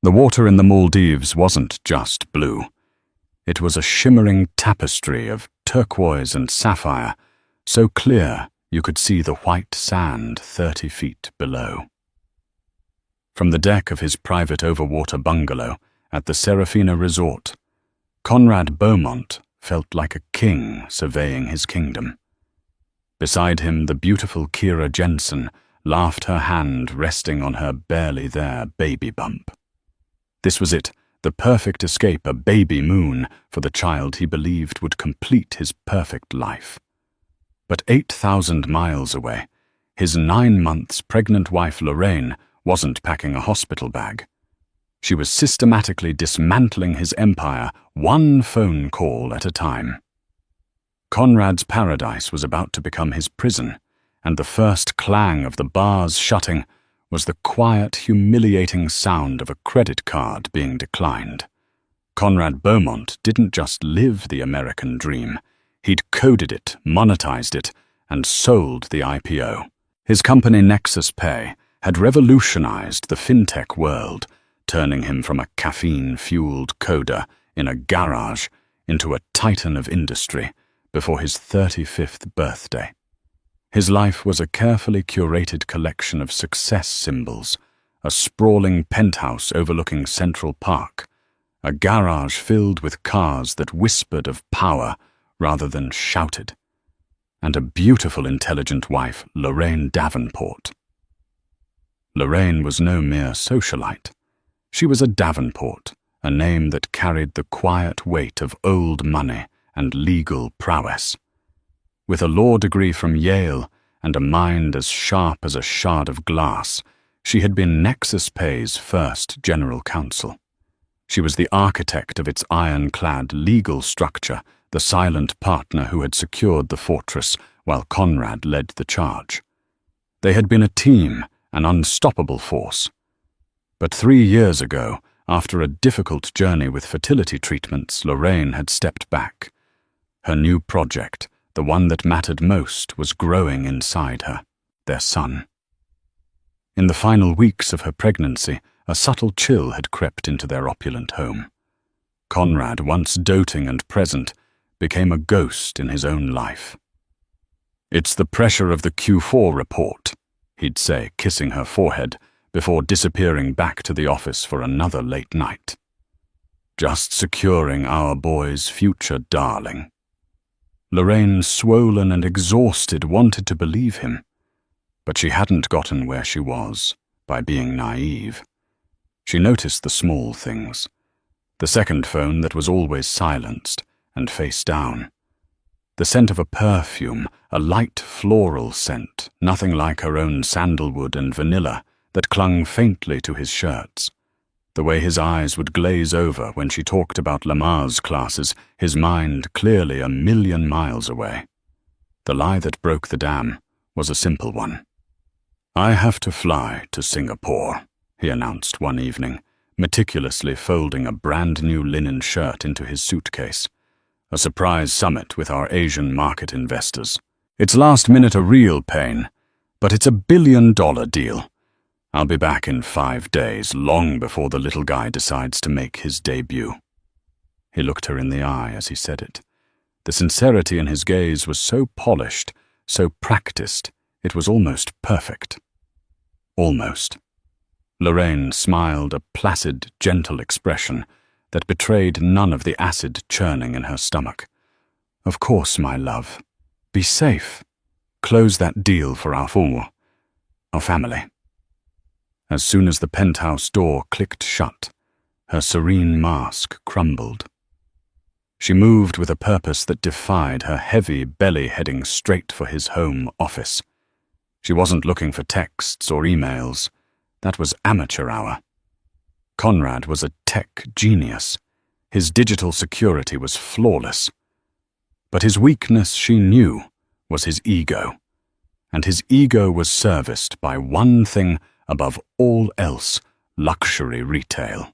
The water in the Maldives wasn't just blue. It was a shimmering tapestry of turquoise and sapphire, so clear you could see the white sand 30 feet below. From the deck of his private overwater bungalow at the Serafina Resort, Conrad Beaumont felt like a king surveying his kingdom. Beside him, the beautiful Kira Jensen laughed, her hand resting on her barely there baby bump. This was it, the perfect escape, a Babymoon for the child he believed would complete his perfect life. But 8,000 miles away, his 9 months pregnant wife Lorraine wasn't packing a hospital bag. She was systematically dismantling his empire, one phone call at a time. Conrad's paradise was about to become his prison, and the first clang of the bars shutting was the quiet, humiliating sound of a credit card being declined. Conrad Beaumont didn't just live the American dream. He'd coded it, monetized it, and sold the IPO. His company Nexus Pay had revolutionized the fintech world, turning him from a caffeine-fueled coder in a garage into a titan of industry before his 35th birthday. His life was a carefully curated collection of success symbols, a sprawling penthouse overlooking Central Park, a garage filled with cars that whispered of power rather than shouted, and a beautiful, intelligent wife, Lorraine Davenport. Lorraine was no mere socialite. She was a Davenport, a name that carried the quiet weight of old money and legal prowess. With a law degree from Yale and a mind as sharp as a shard of glass, she had been Nexus Pay's first general counsel. She was the architect of its ironclad legal structure, the silent partner who had secured the fortress while Conrad led the charge. They had been a team, an unstoppable force. But 3 years ago, after a difficult journey with fertility treatments, Lorraine had stepped back. Her new project, the one that mattered most, was growing inside her, their son. In the final weeks of her pregnancy, a subtle chill had crept into their opulent home. Conrad, once doting and present, became a ghost in his own life. "It's the pressure of the Q4 report," he'd say, kissing her forehead, before disappearing back to the office for another late night. "Just securing our boy's future, darling." Lorraine, swollen and exhausted, wanted to believe him, but she hadn't gotten where she was by being naive. She noticed the small things. The second phone that was always silenced and face down. The scent of a perfume, a light floral scent, nothing like her own sandalwood and vanilla, that clung faintly to his shirts. The way his eyes would glaze over when she talked about Lamar's classes, his mind clearly a million miles away. The lie that broke the dam was a simple one. "I have to fly to Singapore," he announced one evening, meticulously folding a brand-new linen shirt into his suitcase. "A surprise summit with our Asian market investors. It's last minute, a real pain, but it's $1 billion deal. I'll be back in 5 days, long before the little guy decides to make his debut." He looked her in the eye as he said it. The sincerity in his gaze was so polished, so practiced, it was almost perfect. Almost. Lorraine smiled, a placid, gentle expression that betrayed none of the acid churning in her stomach. "Of course, my love. Be safe. Close that deal for our family." As soon as the penthouse door clicked shut, her serene mask crumbled. She moved with a purpose that defied her heavy belly, heading straight for his home office. She wasn't looking for texts or emails. That was amateur hour. Conrad was a tech genius. His digital security was flawless. But his weakness, she knew, was his ego. And his ego was serviced by one thing above all else: luxury retail.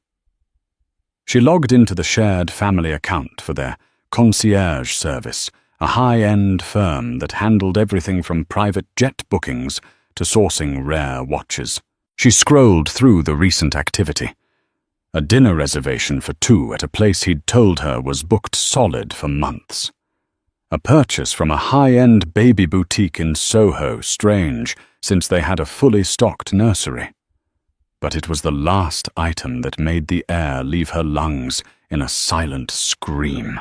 She logged into the shared family account for their concierge service, a high-end firm that handled everything from private jet bookings to sourcing rare watches. She scrolled through the recent activity. A dinner reservation for 2 at a place he'd told her was booked solid for months. A purchase from a high-end baby boutique in Soho, strange, since they had a fully stocked nursery. But it was the last item that made the air leave her lungs in a silent scream.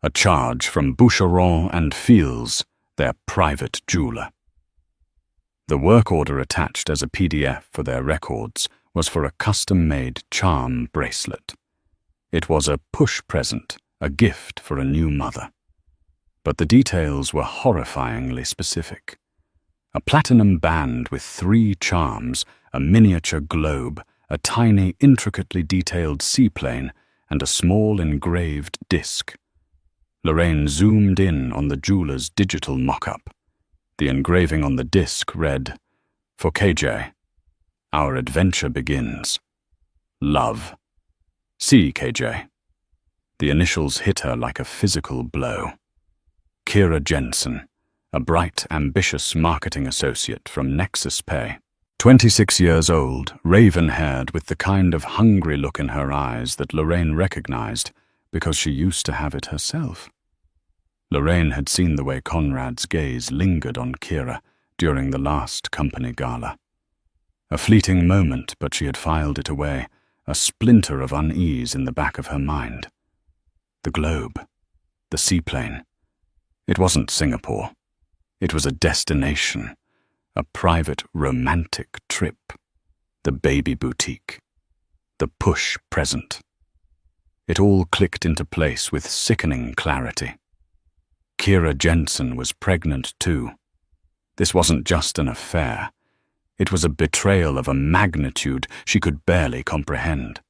A charge from Boucheron and Fields, their private jeweler. The work order attached as a PDF for their records was for a custom-made charm bracelet. It was a push present, a gift for a new mother. But the details were horrifyingly specific. A platinum band with 3 charms, a miniature globe, a tiny, intricately detailed seaplane, and a small engraved disc. Lorraine zoomed in on the jeweler's digital mock-up. The engraving on the disc read, "For KJ, our adventure begins. Love. See, KJ." The initials hit her like a physical blow. Kira Jensen, a bright, ambitious marketing associate from Nexus Pay. 26 years old, raven-haired with the kind of hungry look in her eyes that Lorraine recognized because she used to have it herself. Lorraine had seen the way Conrad's gaze lingered on Kira during the last company gala. A fleeting moment, but she had filed it away, a splinter of unease in the back of her mind. The globe, the seaplane. It wasn't Singapore. It was a destination, a private romantic trip. The baby boutique. The push present. It all clicked into place with sickening clarity. Kira Jensen was pregnant too. This wasn't just an affair. It was a betrayal of a magnitude she could barely comprehend.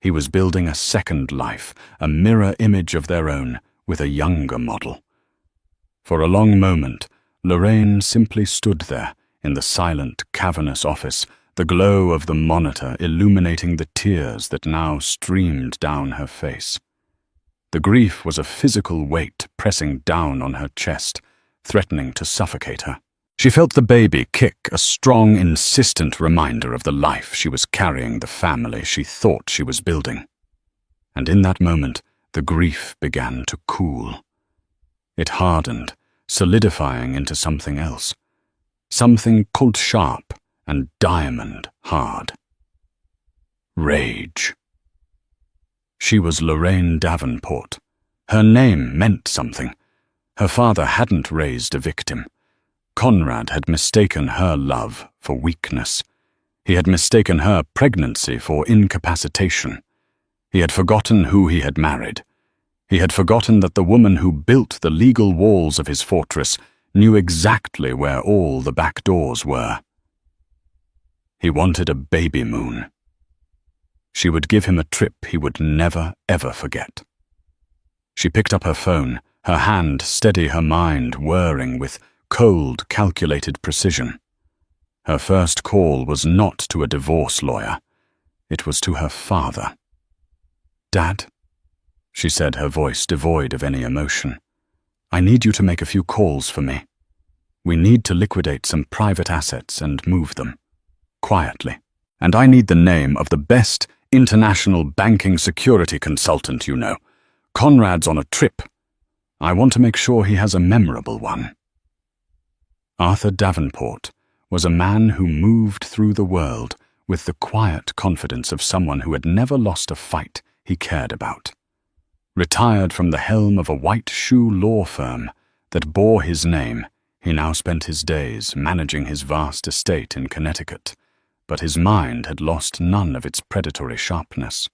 He was building a second life, a mirror image of their own, with a younger model. For a long moment, Lorraine simply stood there, in the silent, cavernous office, the glow of the monitor illuminating the tears that now streamed down her face. The grief was a physical weight pressing down on her chest, threatening to suffocate her. She felt the baby kick, a strong, insistent reminder of the life she was carrying, the family she thought she was building. And in that moment, the grief began to cool. It hardened, solidifying into something else. Something cold sharp and diamond hard. Rage. She was Lorraine Davenport. Her name meant something. Her father hadn't raised a victim. Conrad had mistaken her love for weakness. He had mistaken her pregnancy for incapacitation. He had forgotten who he had married. He had forgotten that the woman who built the legal walls of his fortress knew exactly where all the back doors were. He wanted a Babymoon. She would give him a trip he would never, ever forget. She picked up her phone, her hand steady, her mind whirring with cold, calculated precision. Her first call was not to a divorce lawyer. It was to her father. "Dad," she said, her voice devoid of any emotion, "I need you to make a few calls for me. We need to liquidate some private assets and move them. Quietly. And I need the name of the best international banking security consultant you know. Conrad's on a trip. I want to make sure he has a memorable one." Arthur Davenport was a man who moved through the world with the quiet confidence of someone who had never lost a fight he cared about. Retired from the helm of a white shoe law firm that bore his name, he now spent his days managing his vast estate in Connecticut, but his mind had lost none of its predatory sharpness.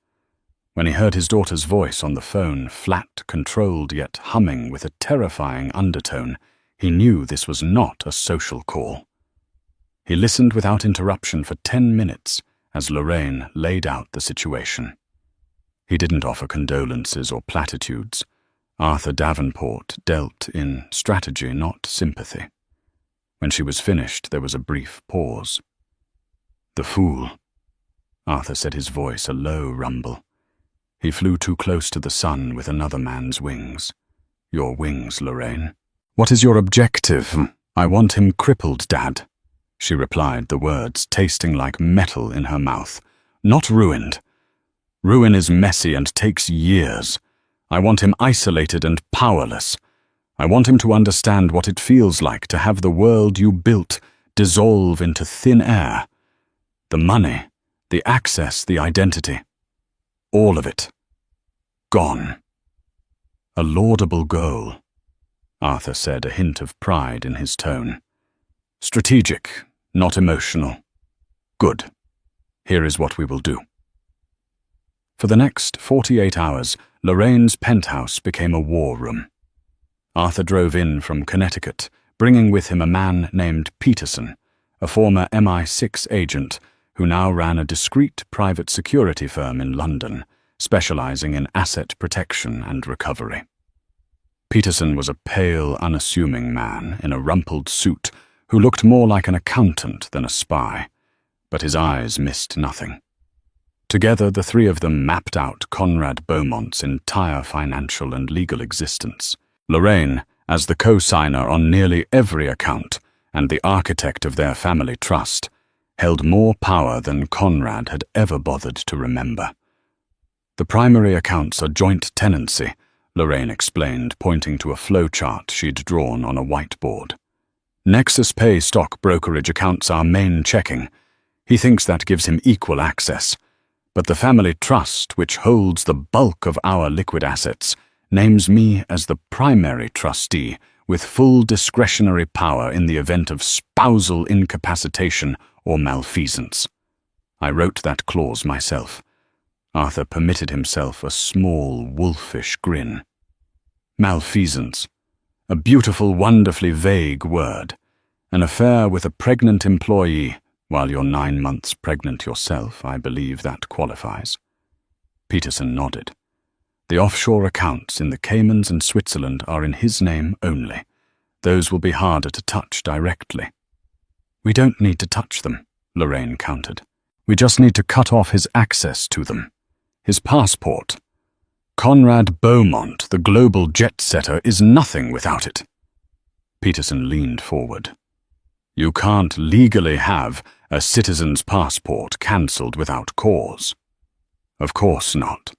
When he heard his daughter's voice on the phone, flat, controlled, yet humming with a terrifying undertone, he knew this was not a social call. He listened without interruption for 10 minutes as Lorraine laid out the situation. He didn't offer condolences or platitudes. Arthur Davenport dealt in strategy, not sympathy. When she was finished, there was a brief pause. "The fool," Arthur said, his voice a low rumble. "He flew too close to the sun with another man's wings. Your wings, Lorraine." "What is your objective?" "I want him crippled, Dad," she replied, the words tasting like metal in her mouth. "Not ruined. Ruin is messy and takes years. I want him isolated and powerless. I want him to understand what it feels like to have the world you built dissolve into thin air. The money, the access, the identity. All of it. Gone. A laudable goal, Arthur said, a hint of pride in his tone. Strategic, not emotional. Good. Here is what we will do. For the next 48 hours, Lorraine's penthouse became a war room. Arthur drove in from Connecticut, bringing with him a man named Peterson, a former MI6 agent who now ran a discreet private security firm in London, specializing in asset protection and recovery. Peterson was a pale, unassuming man in a rumpled suit who looked more like an accountant than a spy, but his eyes missed nothing. Together, the three of them mapped out Conrad Beaumont's entire financial and legal existence. Lorraine, as the co-signer on nearly every account and the architect of their family trust, held more power than Conrad had ever bothered to remember. The primary accounts are joint tenancy, Lorraine explained, pointing to a flowchart she'd drawn on a whiteboard. Nexus Pay stock brokerage accounts are main checking. He thinks that gives him equal access. But the family trust, which holds the bulk of our liquid assets, names me as the primary trustee with full discretionary power in the event of spousal incapacitation or malfeasance. I wrote that clause myself. Arthur permitted himself a small, wolfish grin. Malfeasance. A beautiful, wonderfully vague word. An affair with a pregnant employee. While you're 9 months pregnant yourself, I believe that qualifies. Peterson nodded. The offshore accounts in the Caymans and Switzerland are in his name only. Those will be harder to touch directly. We don't need to touch them, Lorraine countered. We just need to cut off his access to them. His passport. Conrad Beaumont, the global jet-setter, is nothing without it. Peterson leaned forward. You can't legally have a citizen's passport cancelled without cause. Of course not,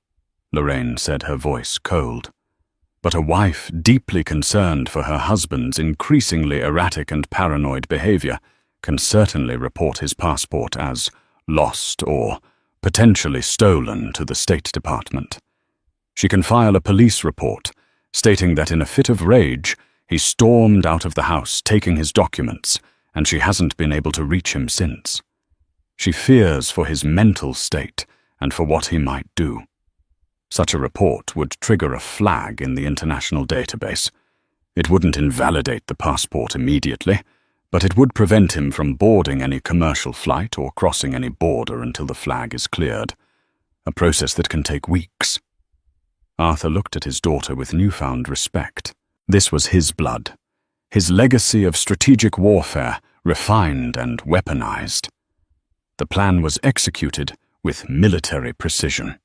Lorraine said, her voice cold. But a wife deeply concerned for her husband's increasingly erratic and paranoid behavior can certainly report his passport as lost or potentially stolen to the State Department. She can file a police report stating that in a fit of rage he stormed out of the house taking his documents, and she hasn't been able to reach him since. She fears for his mental state and for what he might do. Such a report would trigger a flag in the international database. It wouldn't invalidate the passport immediately, but it would prevent him from boarding any commercial flight or crossing any border until the flag is cleared, a process that can take weeks. Arthur looked at his daughter with newfound respect. This was his blood. His legacy of strategic warfare, refined and weaponized. The plan was executed with military precision.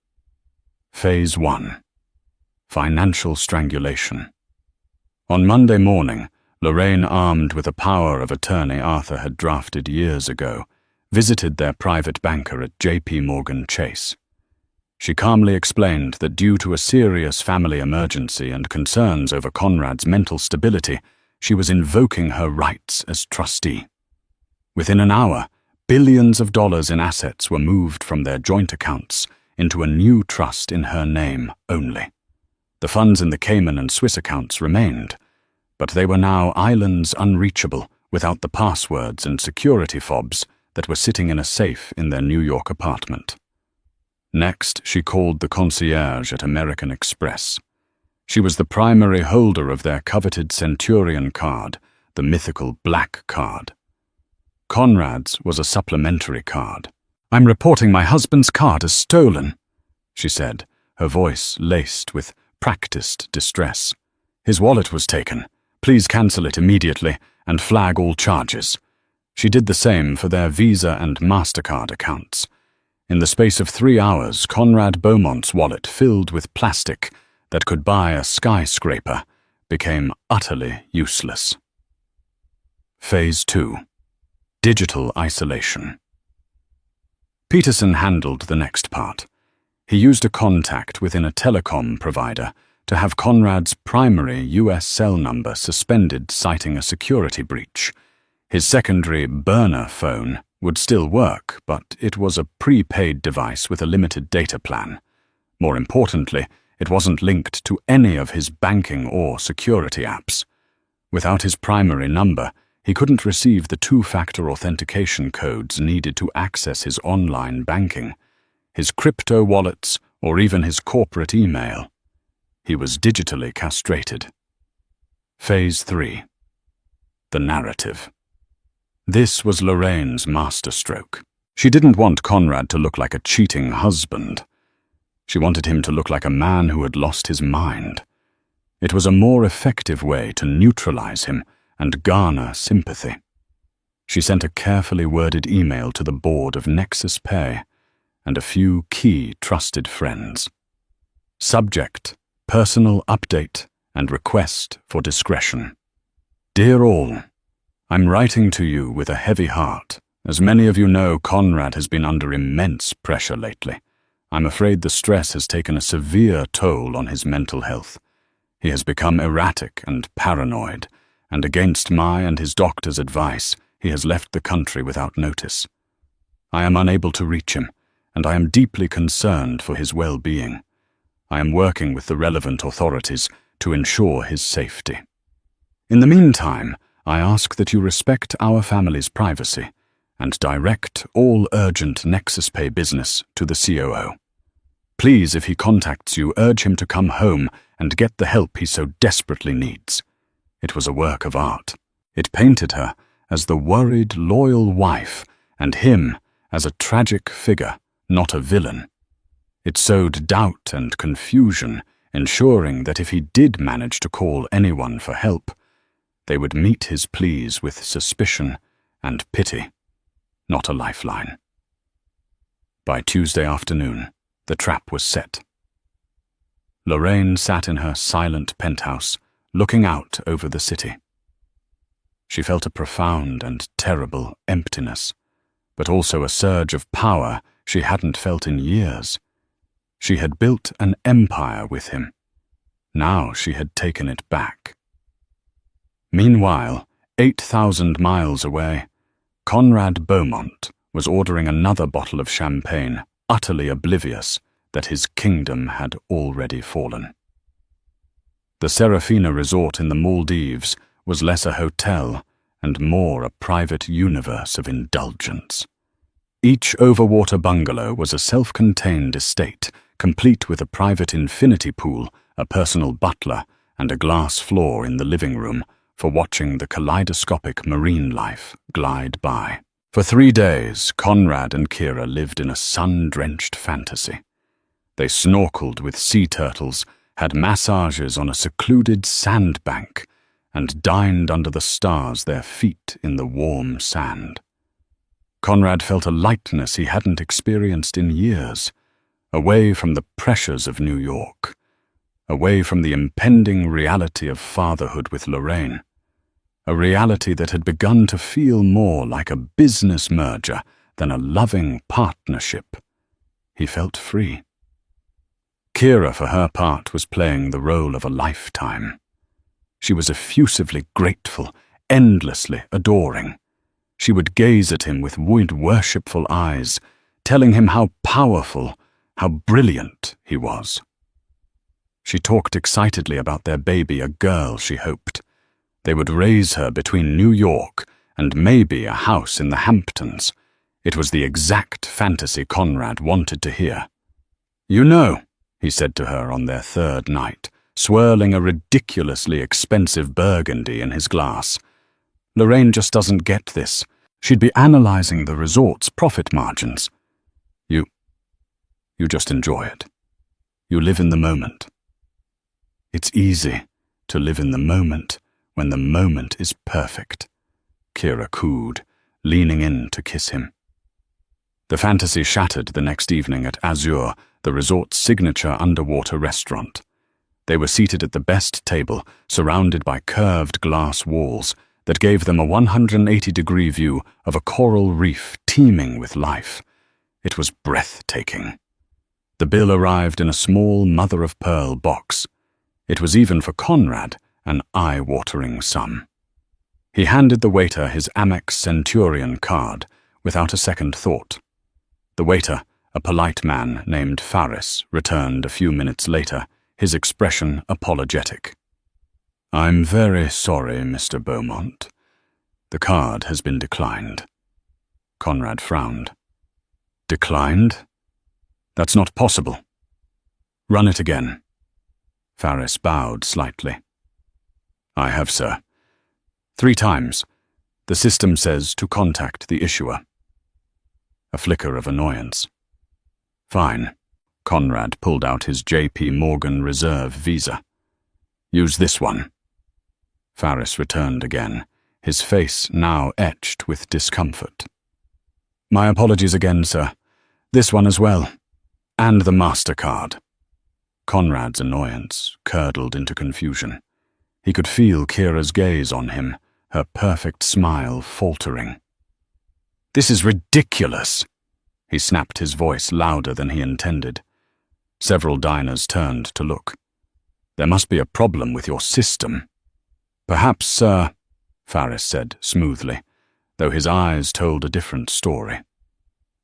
Phase 1. Financial strangulation. On Monday morning, Lorraine, armed with a power of attorney Arthur had drafted years ago, visited their private banker at J.P. Morgan Chase. She calmly explained that due to a serious family emergency and concerns over Conrad's mental stability, she was invoking her rights as trustee. Within an hour, billions of dollars in assets were moved from their joint accounts into a new trust in her name only. The funds in the Cayman and Swiss accounts remained, but they were now islands unreachable without the passwords and security fobs that were sitting in a safe in their New York apartment. Next, she called the concierge at American Express. She was the primary holder of their coveted Centurion card, the mythical black card. Conrad's was a supplementary card. "I'm reporting my husband's card as stolen," she said, her voice laced with practiced distress. "His wallet was taken. Please cancel it immediately and flag all charges." She did the same for their Visa and MasterCard accounts. In the space of 3 hours, Conrad Beaumont's wallet, filled with plastic that could buy a skyscraper, became utterly useless. Phase 2. Digital isolation. Peterson handled the next part. He used a contact within a telecom provider to have Conrad's primary US cell number suspended, citing a security breach. His secondary burner phone would still work, but it was a prepaid device with a limited data plan. More importantly, it wasn't linked to any of his banking or security apps. Without his primary number, he couldn't receive the two-factor authentication codes needed to access his online banking, his crypto wallets, or even his corporate email. He was digitally castrated. Phase 3. The narrative. This was Lorraine's masterstroke. She didn't want Conrad to look like a cheating husband. She wanted him to look like a man who had lost his mind. It was a more effective way to neutralize him and garner sympathy. She sent a carefully worded email to the board of Nexus Pay and a few key trusted friends. Subject: personal update and request for discretion. Dear all, I'm writing to you with a heavy heart. As many of you know, Conrad has been under immense pressure lately. I'm afraid the stress has taken a severe toll on his mental health. He has become erratic and paranoid, and against my and his doctor's advice, he has left the country without notice. I am unable to reach him, and I am deeply concerned for his well-being. I am working with the relevant authorities to ensure his safety. In the meantime, I ask that you respect our family's privacy and direct all urgent Nexus Pay business to the COO. Please, if he contacts you, urge him to come home and get the help he so desperately needs. It was a work of art. It painted her as the worried, loyal wife and him as a tragic figure, not a villain. It sowed doubt and confusion, ensuring that if he did manage to call anyone for help, they would meet his pleas with suspicion and pity, not a lifeline. By Tuesday afternoon, the trap was set. Lorraine sat in her silent penthouse, looking out over the city. She felt a profound and terrible emptiness, but also a surge of power she hadn't felt in years. She had built an empire with him. Now she had taken it back. Meanwhile, 8,000 miles away, Conrad Beaumont was ordering another bottle of champagne, utterly oblivious that his kingdom had already fallen. The Serafina resort in the Maldives was less a hotel and more a private universe of indulgence. Each overwater bungalow was a self-contained estate, complete with a private infinity pool, a personal butler, and a glass floor in the living room for watching the kaleidoscopic marine life glide by. For 3 days, Conrad and Kira lived in a sun-drenched fantasy. They snorkeled with sea turtles, had massages on a secluded sandbank, and dined under the stars, their feet in the warm sand. Conrad felt a lightness he hadn't experienced in years, away from the pressures of New York, away from the impending reality of fatherhood with Lorraine, a reality that had begun to feel more like a business merger than a loving partnership. He felt free. Kira, for her part, was playing the role of a lifetime. She was effusively grateful, endlessly adoring. She would gaze at him with worshipful eyes, telling him how powerful, how brilliant he was. She talked excitedly about their baby, a girl, she hoped. They would raise her between New York and maybe a house in the Hamptons. It was the exact fantasy Conrad wanted to hear. "You know," he said to her on their 3rd night, swirling a ridiculously expensive burgundy in his glass, "Lorraine just doesn't get this. She'd be analyzing the resort's profit margins. You just enjoy it. You live in the moment. It's easy to live in the moment when the moment is perfect," Kira cooed, leaning in to kiss him. The fantasy shattered the next evening at Azure, the resort's signature underwater restaurant. They were seated at the best table, surrounded by curved glass walls that gave them a 180-degree view of a coral reef teeming with life. It was breathtaking. The bill arrived in a small mother-of-pearl box. It was even for Conrad an eye-watering sum. He handed the waiter his Amex Centurion card without a second thought. The waiter, a polite man named Faris, returned a few minutes later, his expression apologetic. "I'm very sorry, Mr. Beaumont. The card has been declined." Conrad frowned. "Declined? That's not possible." "Run it again." Faris bowed slightly. "I have, sir. 3 times. The system says to contact the issuer." A flicker of annoyance. "Fine." Conrad pulled out his J.P. Morgan Reserve Visa. "Use this one." Faris returned again, his face now etched with discomfort. "My apologies again, sir. This one as well. And the MasterCard." Conrad's annoyance curdled into confusion. He could feel Kira's gaze on him, her perfect smile faltering. "This is ridiculous!" He snapped his voice louder than he intended. Several diners turned to look. "There must be a problem with your system." "Perhaps, sir," Faris said smoothly, though his eyes told a different story.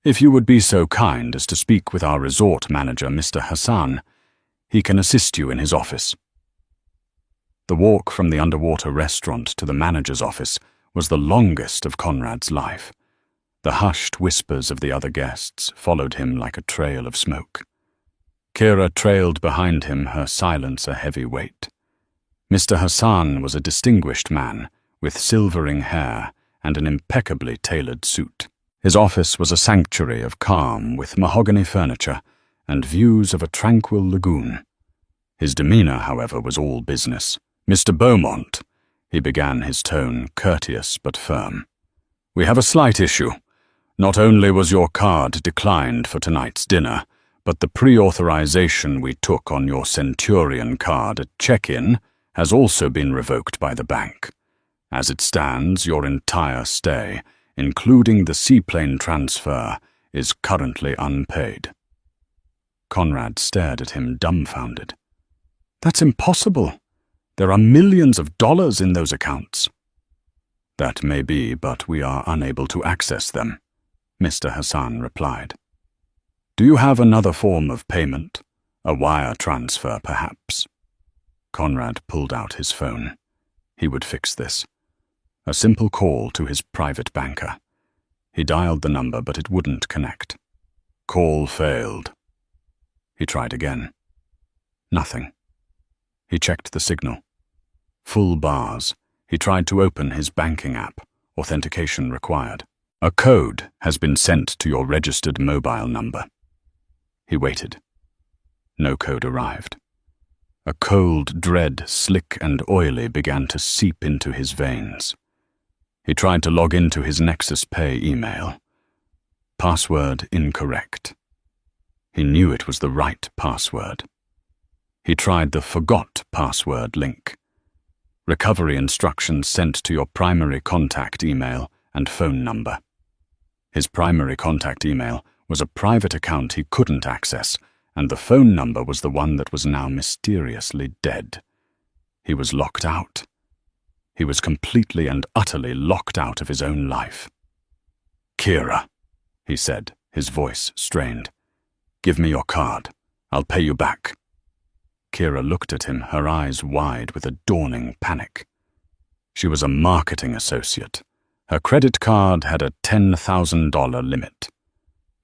"If you would be so kind as to speak with our resort manager, Mr. Hassan, he can assist you in his office." The walk from the underwater restaurant to the manager's office was the longest of Conrad's life. The hushed whispers of the other guests followed him like a trail of smoke. Kira trailed behind him, her silence a heavy weight. Mr. Hassan was a distinguished man, with silvering hair and an impeccably tailored suit. His office was a sanctuary of calm with mahogany furniture and views of a tranquil lagoon. His demeanor, however, was all business. "Mr. Beaumont," he began, his tone courteous but firm. "We have a slight issue. Not only was your card declined for tonight's dinner, but the pre-authorization we took on your Centurion card at check-in has also been revoked by the bank. As it stands, your entire stay, including the seaplane transfer, is currently unpaid." Conrad stared at him dumbfounded. "That's impossible. There are millions of dollars in those accounts." "That may be, but we are unable to access them," Mr. Hassan replied. "Do you have another form of payment? A wire transfer, perhaps?" Conrad pulled out his phone. He would fix this. A simple call to his private banker. He dialed the number, but it wouldn't connect. Call failed. He tried again. Nothing. He checked the signal. Full bars. He tried to open his banking app. Authentication required. "A code has been sent to your registered mobile number." He waited. No code arrived. A cold dread, slick and oily, began to seep into his veins. He tried to log into his Nexus Pay email. Password incorrect. He knew it was the right password. He tried the forgot password link. Recovery instructions sent to your primary contact email and phone number. His primary contact email was a private account he couldn't access, and the phone number was the one that was now mysteriously dead. He was locked out. He was completely and utterly locked out of his own life. "Kira," he said, his voice strained. "Give me your card. I'll pay you back." Kira looked at him, her eyes wide with a dawning panic. She was a marketing associate. Her credit card had a $10,000 limit.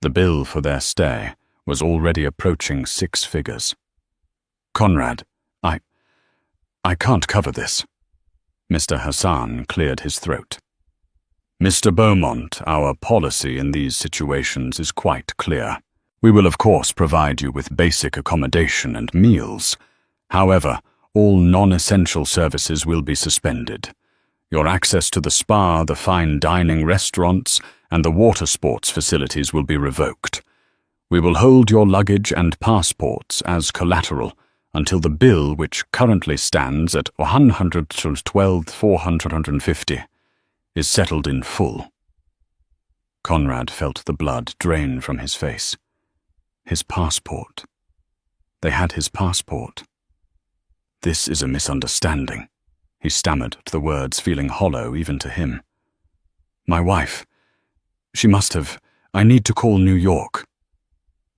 The bill for their stay was already approaching 6 figures. "Conrad, I can't cover this." Mr. Hassan cleared his throat. "Mr. Beaumont, our policy in these situations is quite clear. We will of course provide you with basic accommodation and meals. However, all non-essential services will be suspended. Your access to the spa, the fine dining restaurants, and the water sports facilities will be revoked. We will hold your luggage and passports as collateral until the bill, which currently stands at $112,450, is settled in full." Conrad felt the blood drain from his face. His passport. They had his passport. "This is a misunderstanding," he stammered, the words feeling hollow even to him. "My wife. She must have. I need to call New York."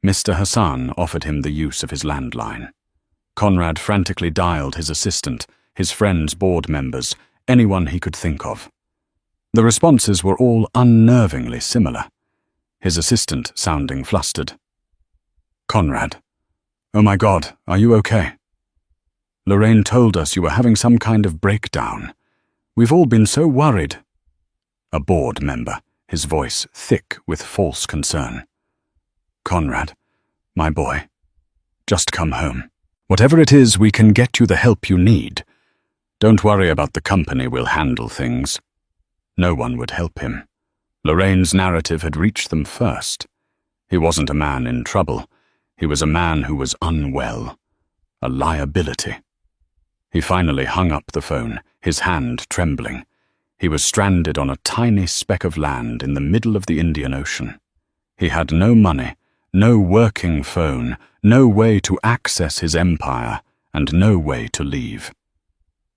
Mr. Hassan offered him the use of his landline. Conrad frantically dialed his assistant, his friends' board members, anyone he could think of. The responses were all unnervingly similar, his assistant sounding flustered. "Conrad. Oh my God, are you okay? Lorraine told us you were having some kind of breakdown. We've all been so worried." A board member, his voice thick with false concern. "Conrad, my boy, just come home. Whatever it is, we can get you the help you need. Don't worry about the company, we'll handle things." No one would help him. Lorraine's narrative had reached them first. He wasn't a man in trouble. He was a man who was unwell. A liability. He finally hung up the phone, his hand trembling. He was stranded on a tiny speck of land in the middle of the Indian Ocean. He had no money, no working phone, no way to access his empire, and no way to leave.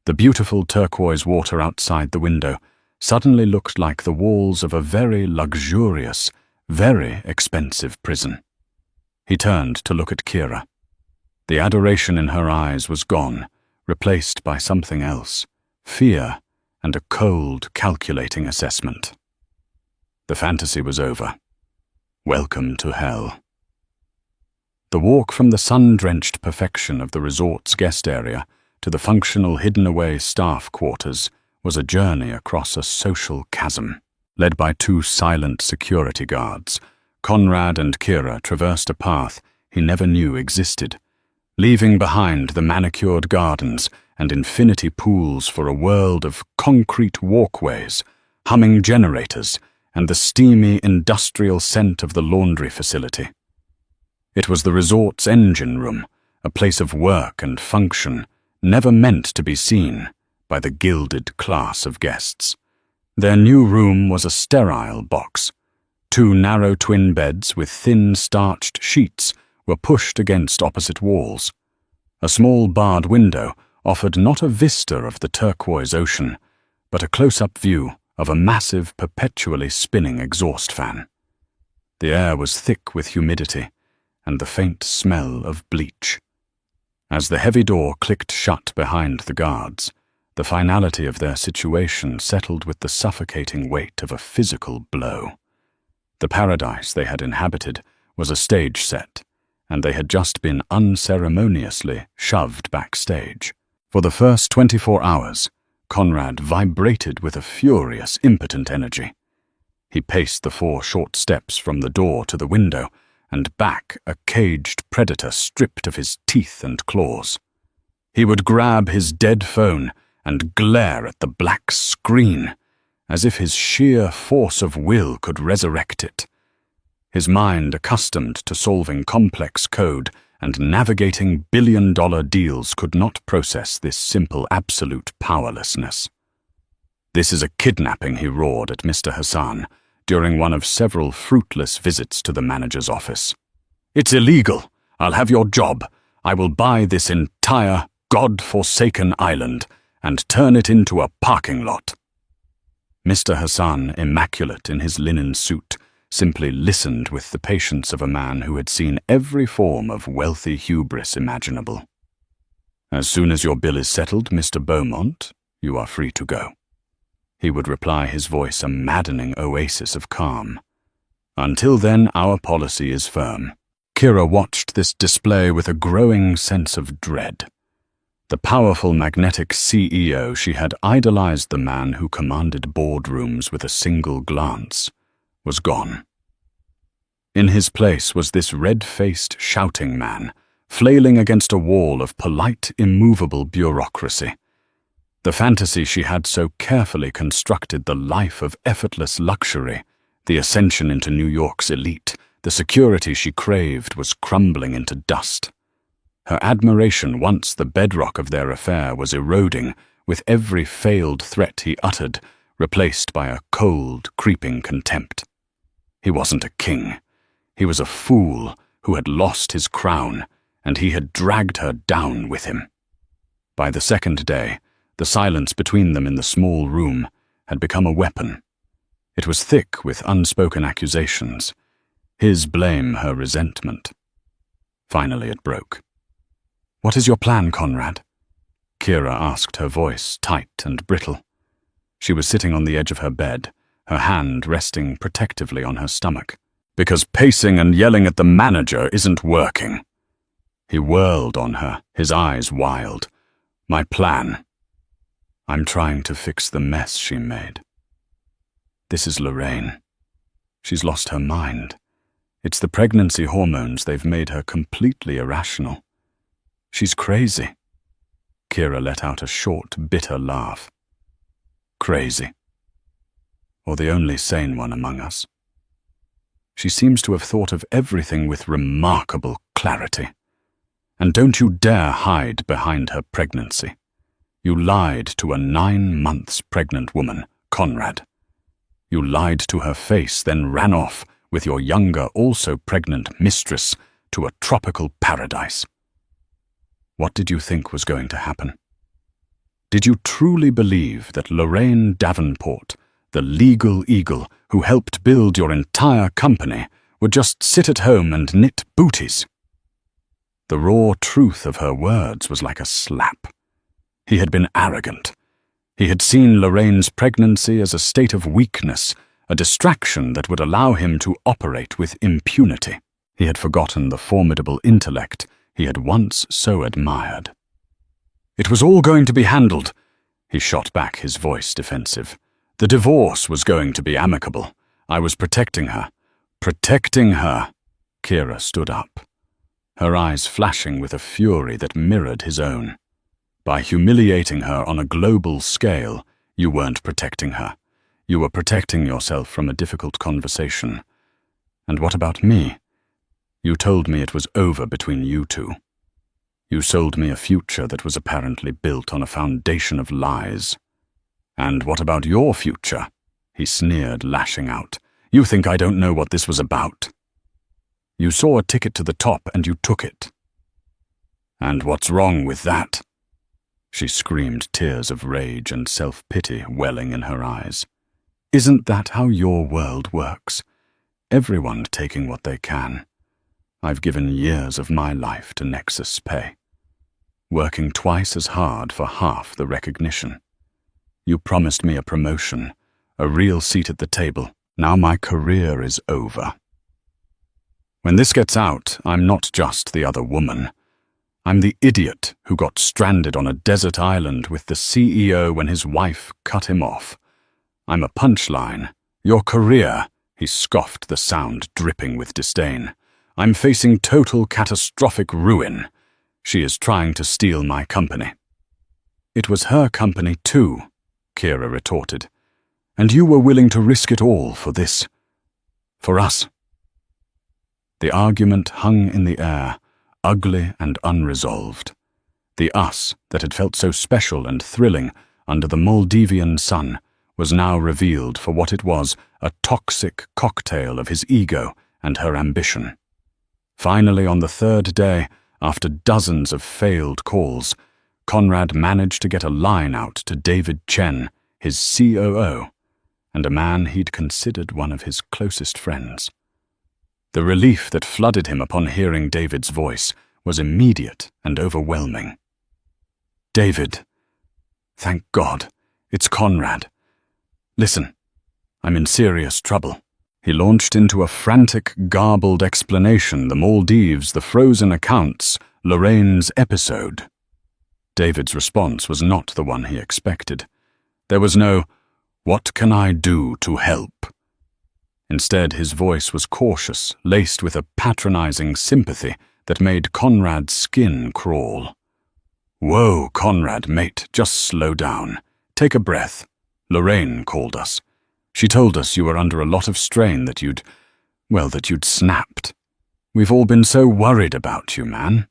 The beautiful turquoise water outside the window suddenly looked like the walls of a very luxurious, very expensive prison. He turned to look at Kira. The adoration in her eyes was gone, replaced by something else, fear and a cold, calculating assessment. The fantasy was over. Welcome to hell. The walk from the sun-drenched perfection of the resort's guest area to the functional hidden-away staff quarters was a journey across a social chasm. Led by two silent security guards, Conrad and Kira traversed a path he never knew existed, leaving behind the manicured gardens and infinity pools for a world of concrete walkways, humming generators, and the steamy industrial scent of the laundry facility. It was the resort's engine room, a place of work and function, never meant to be seen by the gilded class of guests. Their new room was a sterile box. Two narrow twin beds with thin starched sheets were pushed against opposite walls. A small barred window offered not a vista of the turquoise ocean, but a close-up view of a massive, perpetually spinning exhaust fan. The air was thick with humidity and the faint smell of bleach. As the heavy door clicked shut behind the guards, the finality of their situation settled with the suffocating weight of a physical blow. The paradise they had inhabited was a stage set, and they had just been unceremoniously shoved backstage. For the first 24 hours, Conrad vibrated with a furious, impotent energy. He paced the 4 short steps from the door to the window, and back a caged predator stripped of his teeth and claws. He would grab his dead phone and glare at the black screen, as if his sheer force of will could resurrect it. His mind, accustomed to solving complex code and navigating billion-dollar deals, could not process this simple absolute powerlessness. "This is a kidnapping," he roared at Mr. Hassan during one of several fruitless visits to the manager's office. "It's illegal. I'll have your job. I will buy this entire God-forsaken island and turn it into a parking lot." Mr. Hassan, immaculate in his linen suit, simply listened with the patience of a man who had seen every form of wealthy hubris imaginable. "As soon as your bill is settled, Mr. Beaumont, you are free to go," he would reply, his voice a maddening oasis of calm. "Until then, our policy is firm." Kira watched this display with a growing sense of dread. The powerful magnetic CEO, she had idolized, the man who commanded boardrooms with a single glance, was gone. In his place was this red-faced shouting man, flailing against a wall of polite, immovable bureaucracy. The fantasy she had so carefully constructed, the life of effortless luxury, the ascension into New York's elite, the security she craved, was crumbling into dust. Her admiration, once the bedrock of their affair, was eroding with every failed threat he uttered, replaced by a cold, creeping contempt. He wasn't a king. He was a fool who had lost his crown, and he had dragged her down with him. By the second day, the silence between them in the small room had become a weapon. It was thick with unspoken accusations. His blame, her resentment. Finally it broke. "What is your plan, Conrad?" Kira asked, her voice tight and brittle. She was sitting on the edge of her bed, her hand resting protectively on her stomach. "Because pacing and yelling at the manager isn't working." He whirled on her, his eyes wild. "My plan. I'm trying to fix the mess she made. This is Lorraine. She's lost her mind. It's the pregnancy hormones, they've made her completely irrational. She's crazy." Kira let out a short, bitter laugh. "Crazy. Or the only sane one among us. She seems to have thought of everything with remarkable clarity. And don't you dare hide behind her pregnancy. You lied to a 9 months pregnant woman, Conrad. You lied to her face, then ran off with your younger, also pregnant mistress to a tropical paradise. What did you think was going to happen? Did you truly believe that Lorraine Davenport, the legal eagle who helped build your entire company, would just sit at home and knit booties?" The raw truth of her words was like a slap. He had been arrogant. He had seen Lorraine's pregnancy as a state of weakness, a distraction that would allow him to operate with impunity. He had forgotten the formidable intellect he had once so admired. "It was all going to be handled," he shot back, his voice defensive. "The divorce was going to be amicable. I was protecting her." "Protecting her!" Kira stood up, her eyes flashing with a fury that mirrored his own. "By humiliating her on a global scale, you weren't protecting her. You were protecting yourself from a difficult conversation. And what about me? You told me it was over between you two. You sold me a future that was apparently built on a foundation of lies. And what about your future?" he sneered, lashing out. "You think I don't know what this was about? You saw a ticket to the top and you took it. And what's wrong with that?" She screamed, tears of rage and self-pity welling in her eyes. "Isn't that how your world works? Everyone taking what they can. I've given years of my life to Nexus pay, working twice as hard for half the recognition. You promised me a promotion, a real seat at the table. Now my career is over. When this gets out, I'm not just the other woman. I'm the idiot who got stranded on a desert island with the CEO when his wife cut him off. I'm a punchline. Your career," he scoffed, the sound dripping with disdain. "I'm facing total catastrophic ruin. She is trying to steal my company." "It was her company too," Kira retorted. "And you were willing to risk it all for this. For us." The argument hung in the air, ugly and unresolved. The us that had felt so special and thrilling under the Maldivian sun was now revealed for what it was, a toxic cocktail of his ego and her ambition. Finally, on the third day, after dozens of failed calls, Conrad managed to get a line out to David Chen, his COO, and a man he'd considered one of his closest friends. The relief that flooded him upon hearing David's voice was immediate and overwhelming. "David, thank God, it's Conrad. Listen, I'm in serious trouble." He launched into a frantic, garbled explanation, the Maldives, the frozen accounts, Lorraine's episode. David's response was not the one he expected. There was no, "What can I do to help?" Instead, his voice was cautious, laced with a patronizing sympathy that made Conrad's skin crawl. "Whoa, Conrad, mate, just slow down. Take a breath. Lorraine called us. She told us you were under a lot of strain, that you'd snapped. We've all been so worried about you, man."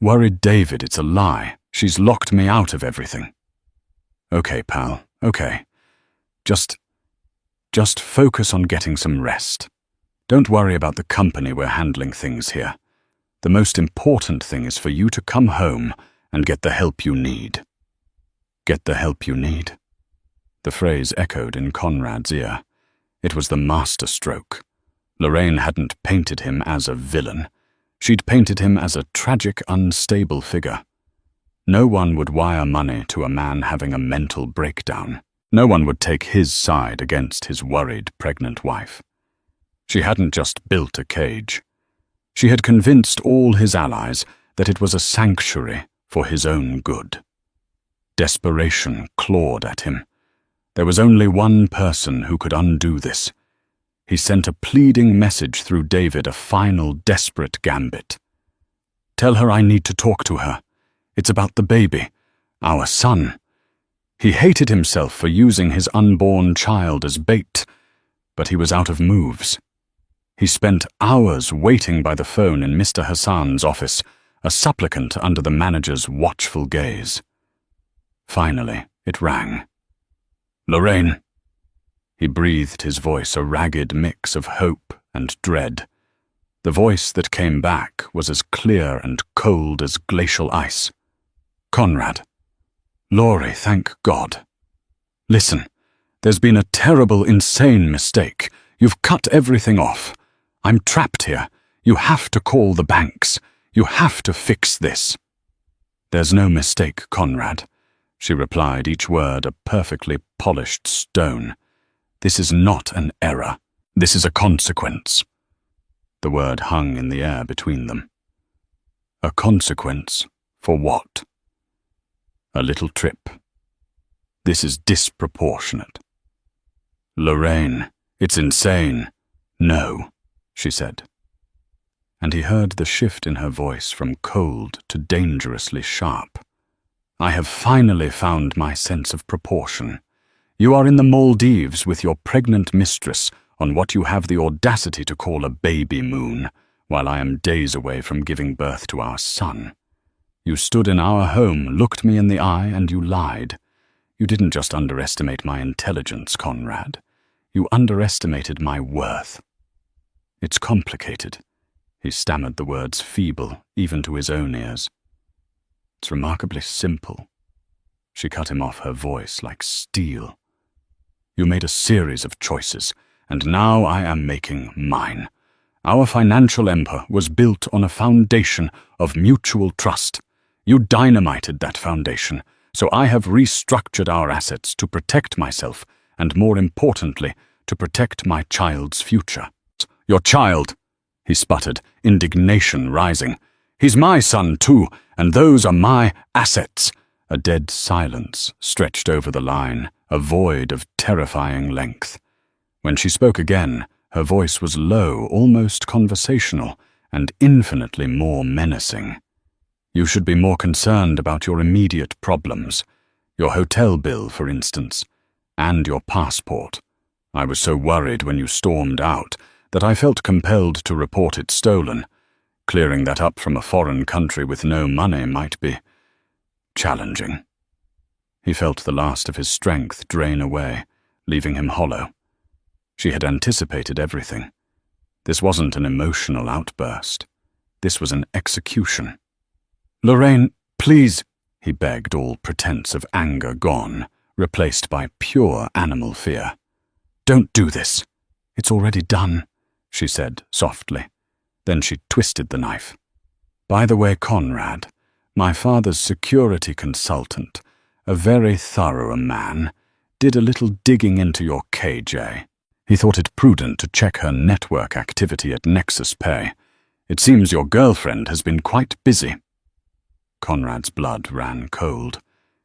"Worried, David, it's a lie. She's locked me out of everything." "Okay, pal, okay. Just focus on getting some rest. Don't worry about the company we're handling things here. The most important thing is for you to come home and get the help you need." Get the help you need? The phrase echoed in Conrad's ear. It was the masterstroke. Lorraine hadn't painted him as a villain. She'd painted him as a tragic, unstable figure. No one would wire money to a man having a mental breakdown. No one would take his side against his worried, pregnant wife. She hadn't just built a cage. She had convinced all his allies that it was a sanctuary for his own good. Desperation clawed at him. There was only one person who could undo this. He sent a pleading message through David, a final, desperate gambit. "Tell her I need to talk to her. It's about the baby, our son." He hated himself for using his unborn child as bait, but he was out of moves. He spent hours waiting by the phone in Mr. Hassan's office, a supplicant under the manager's watchful gaze. Finally, it rang. "Lorraine." He breathed his voice, a ragged mix of hope and dread. The voice that came back was as clear and cold as glacial ice. "Conrad." "Laurie, thank God. Listen, there's been a terrible, insane mistake. You've cut everything off. I'm trapped here. You have to call the banks. You have to fix this." "There's no mistake, Conrad," she replied, each word a perfectly polished stone. "This is not an error. This is a consequence." The word hung in the air between them. A consequence for what? A little trip. This is disproportionate. "Lorraine, it's insane." "No," she said. And he heard the shift in her voice from cold to dangerously sharp. "I have finally found my sense of proportion. You are in the Maldives with your pregnant mistress on what you have the audacity to call a Babymoon, while I am days away from giving birth to our son. You stood in our home, looked me in the eye, and you lied. You didn't just underestimate my intelligence, Conrad. You underestimated my worth." "It's complicated." He stammered the words feeble, even to his own ears. "It's remarkably simple." She cut him off, her voice like steel. "You made a series of choices, and now I am making mine. Our financial empire was built on a foundation of mutual trust. You dynamited that foundation, so I have restructured our assets to protect myself, and more importantly, to protect my child's future." "Your child," he sputtered, indignation rising. "He's my son too, and those are my assets." A dead silence stretched over the line, a void of terrifying length. When she spoke again, her voice was low, almost conversational, and infinitely more menacing. "You should be more concerned about your immediate problems. Your hotel bill, for instance, and your passport. I was so worried when you stormed out that I felt compelled to report it stolen. Clearing that up from a foreign country with no money might be challenging." He felt the last of his strength drain away, leaving him hollow. She had anticipated everything. This wasn't an emotional outburst. This was an execution. "Lorraine, please," he begged, all pretense of anger gone, replaced by pure animal fear. "Don't do this." "It's already done," she said softly. Then she twisted the knife. "By the way, Conrad, my father's security consultant, a very thorough man, did a little digging into your KJ. He thought it prudent to check her network activity at Nexus Pay. It seems your girlfriend has been quite busy." Conrad's blood ran cold.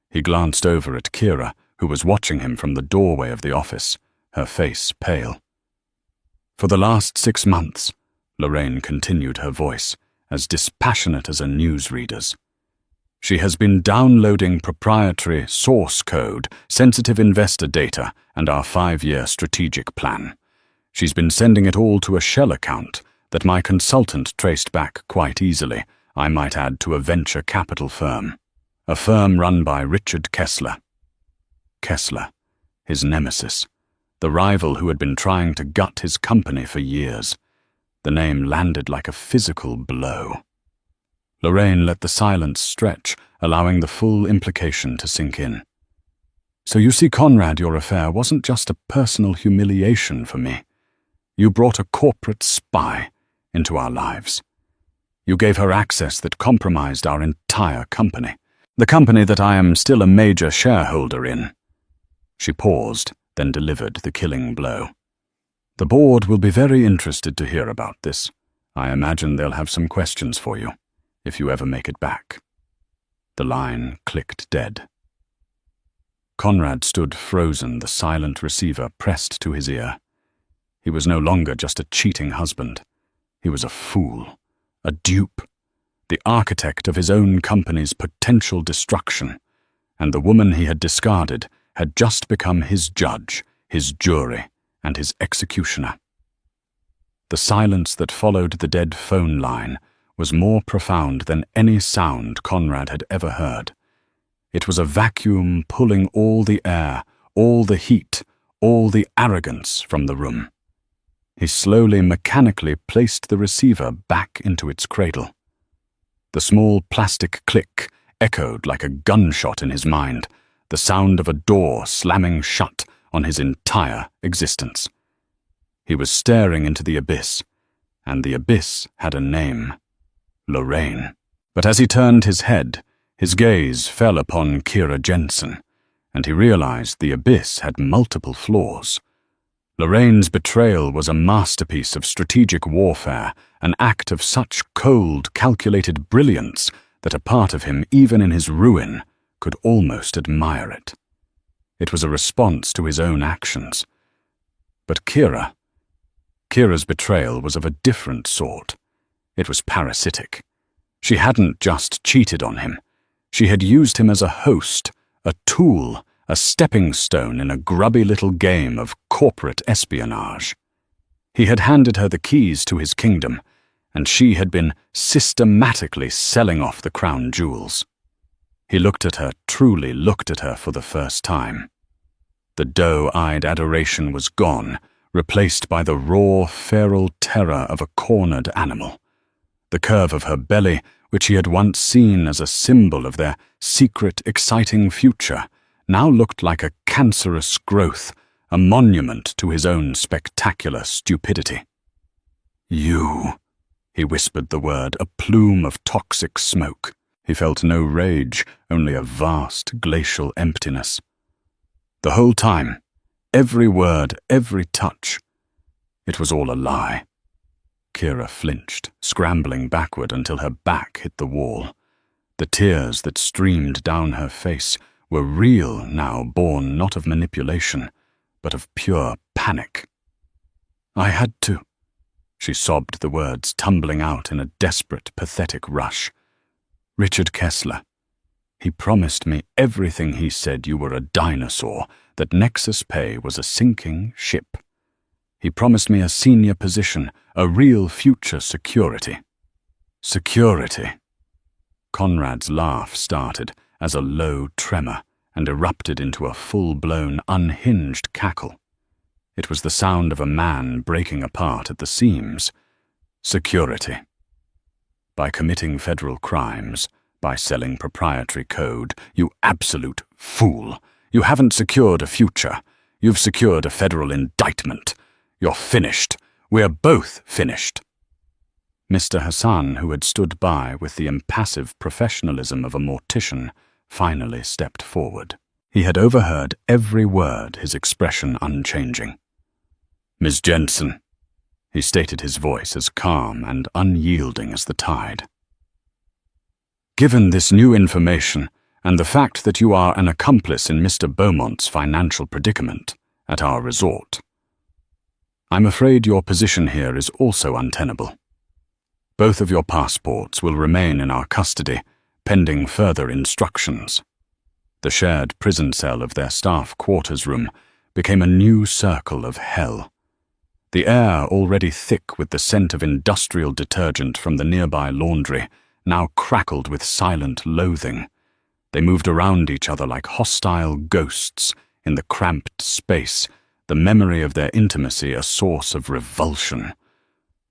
He glanced over at Kira, who was watching him from the doorway of the office, her face pale. "For the last 6 months," Lorraine continued, her voice as dispassionate as a newsreader's, "she has been downloading proprietary source code, sensitive investor data, and our 5-year strategic plan. She's been sending it all to a shell account that my consultant traced back quite easily, I might add, to a venture capital firm. A firm run by Richard Kessler. Kessler, his nemesis, the rival who had been trying to gut his company for years. The name landed like a physical blow. Lorraine let the silence stretch, allowing the full implication to sink in. So you see, Conrad, your affair wasn't just a personal humiliation for me. You brought a corporate spy into our lives. You gave her access that compromised our entire company, the company that I am still a major shareholder in. She paused, then delivered the killing blow. The board will be very interested to hear about this. I imagine they'll have some questions for you, if you ever make it back. The line clicked dead. Conrad stood frozen, the silent receiver pressed to his ear. He was no longer just a cheating husband. He was a fool, a dupe, the architect of his own company's potential destruction, and the woman he had discarded had just become his judge, his jury, and his executioner. The silence that followed the dead phone line was more profound than any sound Conrad had ever heard. It was a vacuum pulling all the air, all the heat, all the arrogance from the room. He slowly, mechanically placed the receiver back into its cradle. The small plastic click echoed like a gunshot in his mind, the sound of a door slamming shut on his entire existence. He was staring into the abyss, and the abyss had a name: Lorraine. But as he turned his head, his gaze fell upon Kira Jensen, and he realized the abyss had multiple flaws. Lorraine's betrayal was a masterpiece of strategic warfare, an act of such cold, calculated brilliance that a part of him, even in his ruin, could almost admire it. It was a response to his own actions. But Kira's betrayal was of a different sort. It was parasitic. She hadn't just cheated on him. She had used him as a host, a tool, a stepping stone in a grubby little game of corporate espionage. He had handed her the keys to his kingdom, and she had been systematically selling off the crown jewels. He truly looked at her for the first time. The doe-eyed adoration was gone, replaced by the raw, feral terror of a cornered animal. The curve of her belly, which he had once seen as a symbol of their secret, exciting future, now looked like a cancerous growth, a monument to his own spectacular stupidity. You, he whispered the word, a plume of toxic smoke. He felt no rage, only a vast, glacial emptiness. The whole time, every word, every touch, it was all a lie. Kira flinched, scrambling backward until her back hit the wall. The tears that streamed down her face were real now, born not of manipulation, but of pure panic. I had to. She sobbed the words, tumbling out in a desperate, pathetic rush. Richard Kessler. He promised me everything. He said you were a dinosaur, that Nexus Pay was a sinking ship. He promised me a senior position, a real future security. Security. Conrad's laugh started as a low tremor and erupted into a full-blown, unhinged cackle. It was the sound of a man breaking apart at the seams. Security. By committing federal crimes, by selling proprietary code, you absolute fool. You haven't secured a future. You've secured a federal indictment. You're finished. We're both finished. Mr. Hassan, who had stood by with the impassive professionalism of a mortician, finally stepped forward. He had overheard every word, his expression unchanging. Miss Jensen, he stated, his voice as calm and unyielding as the tide. Given this new information, and the fact that you are an accomplice in Mr. Beaumont's financial predicament at our resort, I'm afraid your position here is also untenable. Both of your passports will remain in our custody, pending further instructions. The shared prison cell of their staff quarters room became a new circle of hell. The air, already thick with the scent of industrial detergent from the nearby laundry, now crackled with silent loathing. They moved around each other like hostile ghosts in the cramped space, the memory of their intimacy a source of revulsion.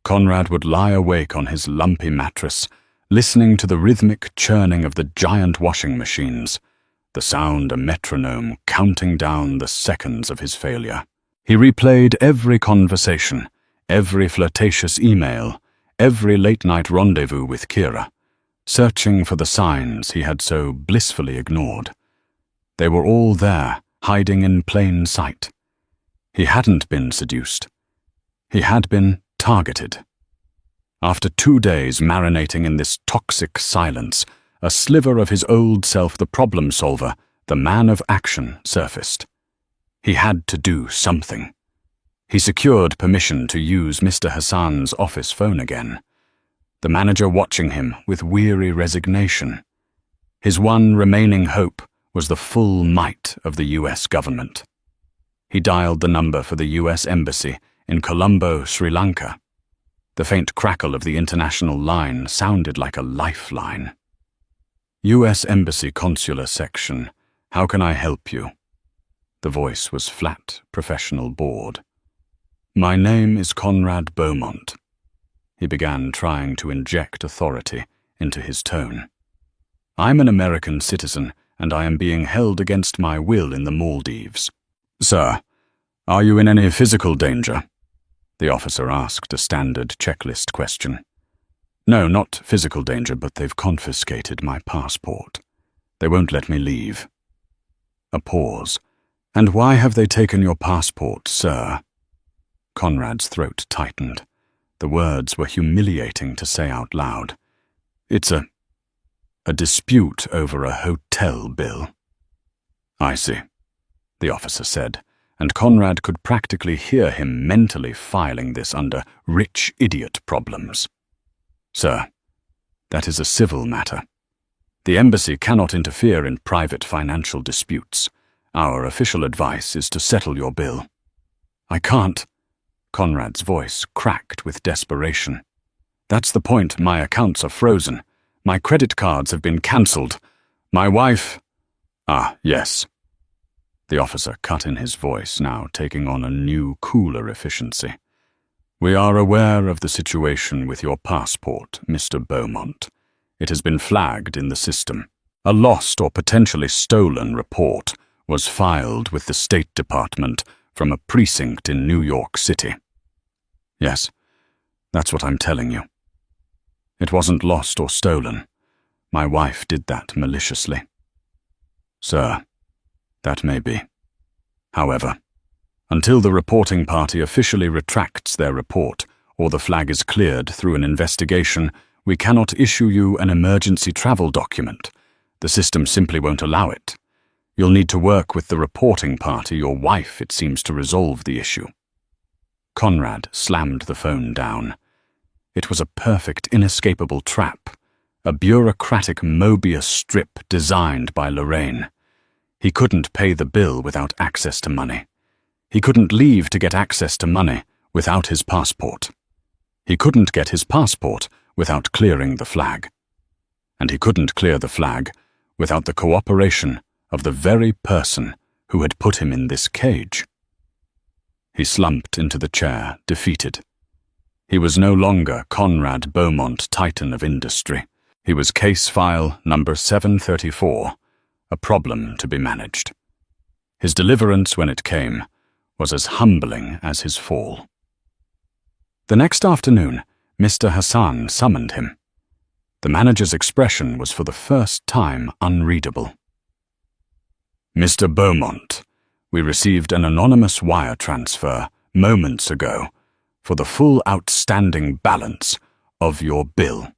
Conrad would lie awake on his lumpy mattress, listening to the rhythmic churning of the giant washing machines, the sound a metronome counting down the seconds of his failure. He replayed every conversation, every flirtatious email, every late-night rendezvous with Kira, searching for the signs he had so blissfully ignored. They were all there, hiding in plain sight. He hadn't been seduced. He had been targeted. After 2 days marinating in this toxic silence, a sliver of his old self, the problem solver, the man of action, surfaced. He had to do something. He secured permission to use Mr. Hassan's office phone again, the manager watching him with weary resignation. His one remaining hope was the full might of the US government. He dialed the number for the US Embassy in Colombo, Sri Lanka. The faint crackle of the international line sounded like a lifeline. US Embassy Consular Section, how can I help you? The voice was flat, professional, bored. My name is Conrad Beaumont. He began trying to inject authority into his tone. I'm an American citizen, and I am being held against my will in the Maldives. Sir, are you in any physical danger? The officer asked a standard checklist question. No, not physical danger, but they've confiscated my passport. They won't let me leave. A pause. And why have they taken your passport, sir? Conrad's throat tightened. The words were humiliating to say out loud. It's a dispute over a hotel bill. I see, the officer said, and Conrad could practically hear him mentally filing this under rich idiot problems. Sir, that is a civil matter. The embassy cannot interfere in private financial disputes. Our official advice is to settle your bill. I can't. Conrad's voice cracked with desperation. That's the point. My accounts are frozen. My credit cards have been cancelled. My wife... Ah, yes. The officer cut in his voice, now taking on a new, cooler efficiency. We are aware of the situation with your passport, Mr. Beaumont. It has been flagged in the system. A lost or potentially stolen report was filed with the State Department from a precinct in New York City. Yes, that's what I'm telling you. It wasn't lost or stolen. My wife did that maliciously. Sir, that may be. However, until the reporting party officially retracts their report or the flag is cleared through an investigation, we cannot issue you an emergency travel document. The system simply won't allow it. You'll need to work with the reporting party, your wife, it seems, to resolve the issue. Conrad slammed the phone down. It was a perfect, inescapable trap, a bureaucratic Mobius strip designed by Lorraine. He couldn't pay the bill without access to money. He couldn't leave to get access to money without his passport. He couldn't get his passport without clearing the flag. And he couldn't clear the flag without the cooperation of the very person who had put him in this cage. He slumped into the chair, defeated. He was no longer Conrad Beaumont, Titan of industry. He was case file number 734, a problem to be managed. His deliverance, when it came, was as humbling as his fall. The next afternoon, Mr. Hassan summoned him. The manager's expression was for the first time unreadable. Mr. Beaumont, we received an anonymous wire transfer moments ago for the full outstanding balance of your bill.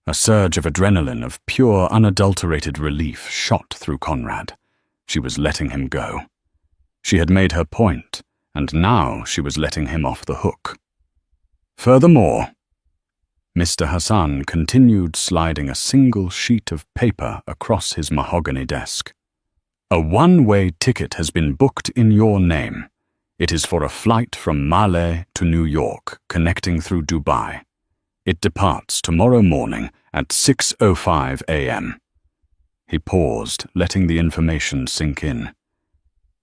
A surge of adrenaline, of pure, unadulterated relief shot through Conrad. She was letting him go. She had made her point, and now she was letting him off the hook. Furthermore, Mr. Hassan continued sliding a single sheet of paper across his mahogany desk. A one-way ticket has been booked in your name. It is for a flight from Malé to New York, connecting through Dubai. It departs tomorrow morning at 6:05 a.m. He paused, letting the information sink in.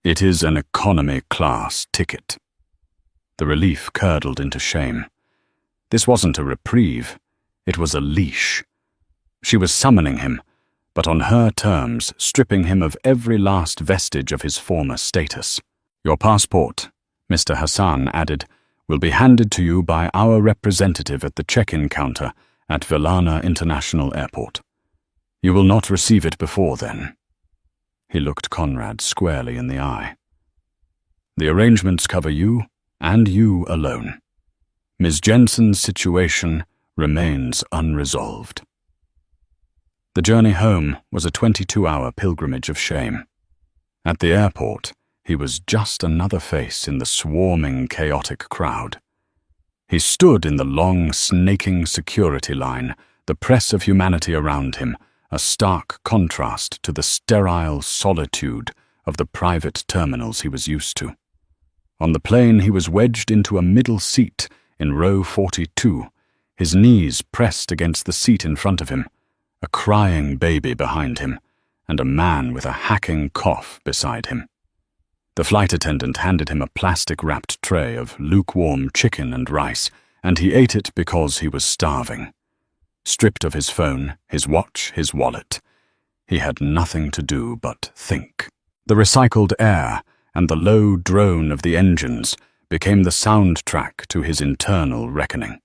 It is an economy class ticket. The relief curdled into shame. This wasn't a reprieve. It was a leash. She was summoning him, but on her terms, stripping him of every last vestige of his former status. "Your passport," Mr. Hassan added, "will be handed to you by our representative at the check-in counter at Villana International Airport. You will not receive it before then." He looked Conrad squarely in the eye. "The arrangements cover you, and you alone. Ms. Jensen's situation remains unresolved." The journey home was a 22-hour pilgrimage of shame. At the airport, he was just another face in the swarming, chaotic crowd. He stood in the long, snaking security line, the press of humanity around him, a stark contrast to the sterile solitude of the private terminals he was used to. On the plane, he was wedged into a middle seat in row 42, his knees pressed against the seat in front of him, a crying baby behind him, and a man with a hacking cough beside him. The flight attendant handed him a plastic-wrapped tray of lukewarm chicken and rice, and he ate it because he was starving. Stripped of his phone, his watch, his wallet, he had nothing to do but think. The recycled air and the low drone of the engines became the soundtrack to his internal reckoning.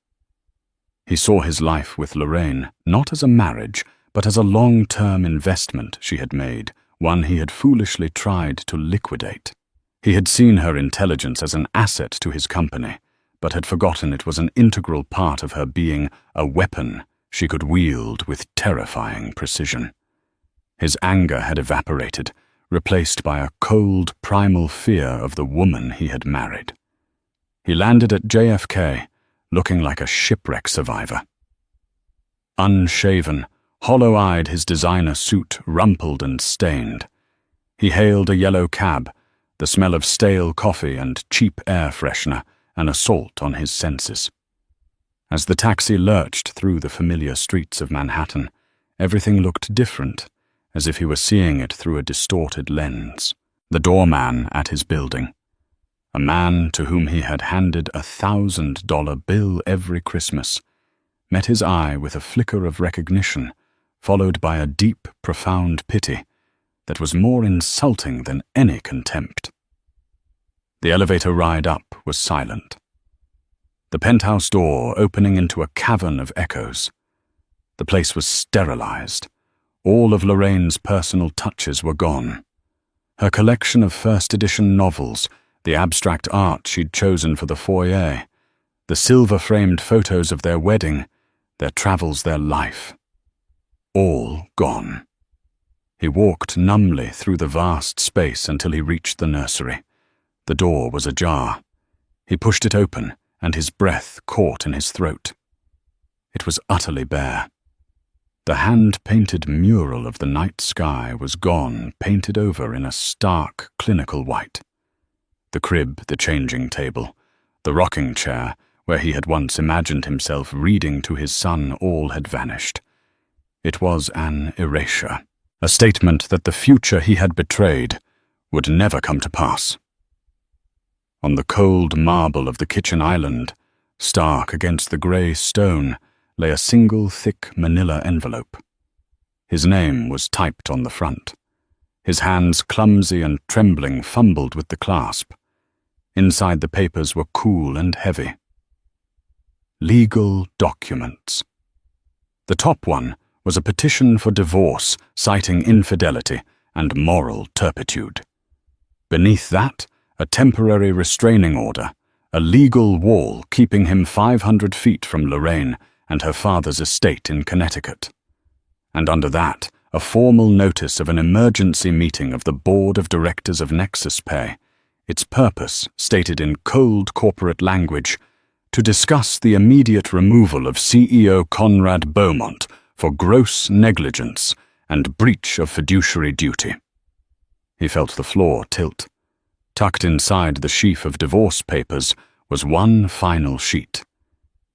He saw his life with Lorraine not as a marriage, but as a long-term investment she had made, one he had foolishly tried to liquidate. He had seen her intelligence as an asset to his company, but had forgotten it was an integral part of her being, a weapon she could wield with terrifying precision. His anger had evaporated, replaced by a cold, primal fear of the woman he had married. He landed at JFK, looking like a shipwreck survivor. Unshaven, hollow-eyed, his designer suit rumpled and stained. He hailed a yellow cab, the smell of stale coffee and cheap air freshener an assault on his senses. As the taxi lurched through the familiar streets of Manhattan, everything looked different, as if he were seeing it through a distorted lens. The doorman at his building, a man to whom he had handed a $1,000 bill every Christmas, met his eye with a flicker of recognition, followed by a deep, profound pity that was more insulting than any contempt. The elevator ride up was silent. The penthouse door opening into a cavern of echoes. The place was sterilized. All of Lorraine's personal touches were gone. Her collection of first-edition novels, the abstract art she'd chosen for the foyer, the silver-framed photos of their wedding, their travels, their life. All gone. He walked numbly through the vast space until he reached the nursery. The door was ajar. He pushed it open, and his breath caught in his throat. It was utterly bare. The hand-painted mural of the night sky was gone, painted over in a stark, clinical white. The crib, the changing table, the rocking chair, where he had once imagined himself reading to his son, all had vanished. It was an erasure, a statement that the future he had betrayed would never come to pass. On the cold marble of the kitchen island, stark against the grey stone, lay a single thick manila envelope. His name was typed on the front. His hands, clumsy and trembling, fumbled with the clasp. Inside the papers were cool and heavy. Legal documents. The top one was a petition for divorce citing infidelity and moral turpitude. Beneath that, a temporary restraining order, a legal wall keeping him 500 feet from Lorraine and her father's estate in Connecticut. And under that, a formal notice of an emergency meeting of the Board of Directors of Nexus Pay, its purpose, stated in cold corporate language, to discuss the immediate removal of CEO Conrad Beaumont for gross negligence and breach of fiduciary duty. He felt the floor tilt. Tucked inside the sheaf of divorce papers was one final sheet.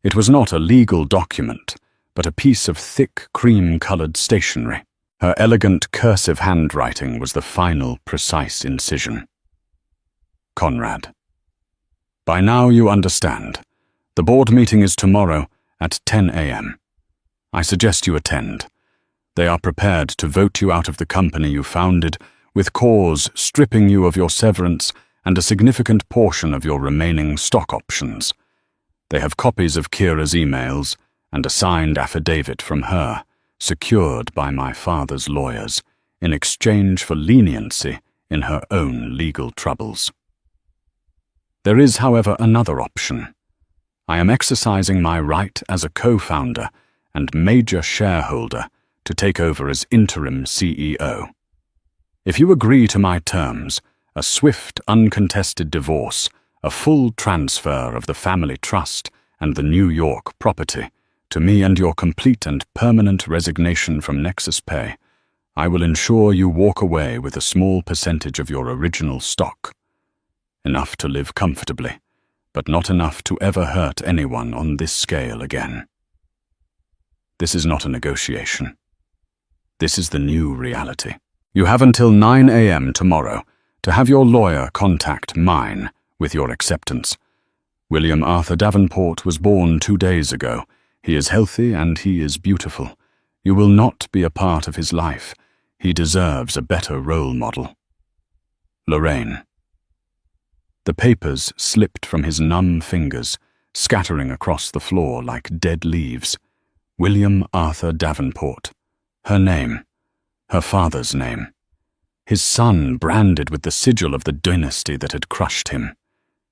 It was not a legal document, but a piece of thick, cream-colored stationery. Her elegant cursive handwriting was the final, precise incision. Conrad. By now you understand. The board meeting is tomorrow at 10 a.m. I suggest you attend. They are prepared to vote you out of the company you founded, with cause stripping you of your severance and a significant portion of your remaining stock options. They have copies of Kira's emails and a signed affidavit from her, secured by my father's lawyers, in exchange for leniency in her own legal troubles. There is, however, another option. I am exercising my right as a co-founder and major shareholder to take over as interim CEO. If you agree to my terms, a swift, uncontested divorce, a full transfer of the family trust and the New York property, to me and your complete and permanent resignation from Nexus Pay, I will ensure you walk away with a small percentage of your original stock. Enough to live comfortably, but not enough to ever hurt anyone on this scale again. This is not a negotiation. This is the new reality. You have until 9 a.m. tomorrow to have your lawyer contact mine with your acceptance. William Arthur Davenport was born 2 days ago. He is healthy and he is beautiful. You will not be a part of his life. He deserves a better role model. Lorraine. The papers slipped from his numb fingers, scattering across the floor like dead leaves. William Arthur Davenport. Her name. Her father's name. His son branded with the sigil of the dynasty that had crushed him.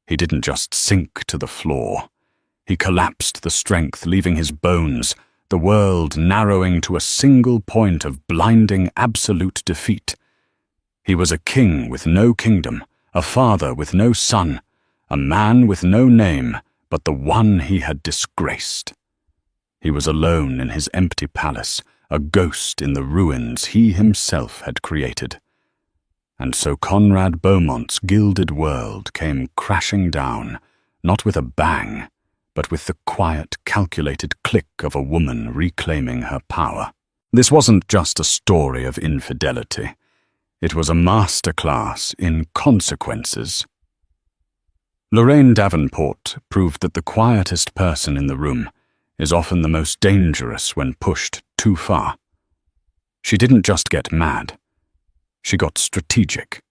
He didn't just sink to the floor. He collapsed the strength, leaving his bones, the world narrowing to a single point of blinding absolute defeat. He was a king with no kingdom, a father with no son, a man with no name but the one he had disgraced. He was alone in his empty palace, a ghost in the ruins he himself had created. And so Conrad Beaumont's gilded world came crashing down, not with a bang, but with the quiet, calculated click of a woman reclaiming her power. This wasn't just a story of infidelity. It was a masterclass in consequences. Lorraine Davenport proved that the quietest person in the room is often the most dangerous when pushed too far. She didn't just get mad. She got strategic.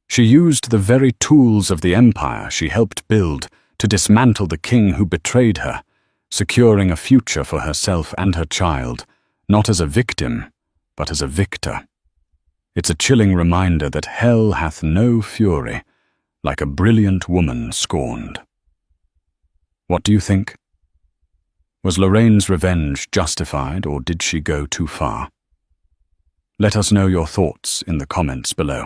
She used the very tools of the empire she helped build to dismantle the king who betrayed her, securing a future for herself and her child, not as a victim, but as a victor. It's a chilling reminder that hell hath no fury, like a brilliant woman scorned. What do you think? Was Lorraine's revenge justified, or did she go too far? Let us know your thoughts in the comments below.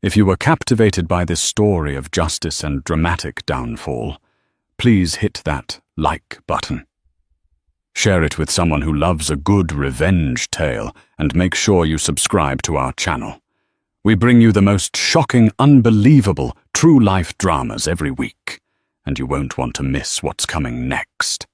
If you were captivated by this story of justice and dramatic downfall, please hit that like button. Share it with someone who loves a good revenge tale, and make sure you subscribe to our channel. We bring you the most shocking, unbelievable, true-life dramas every week, and you won't want to miss what's coming next.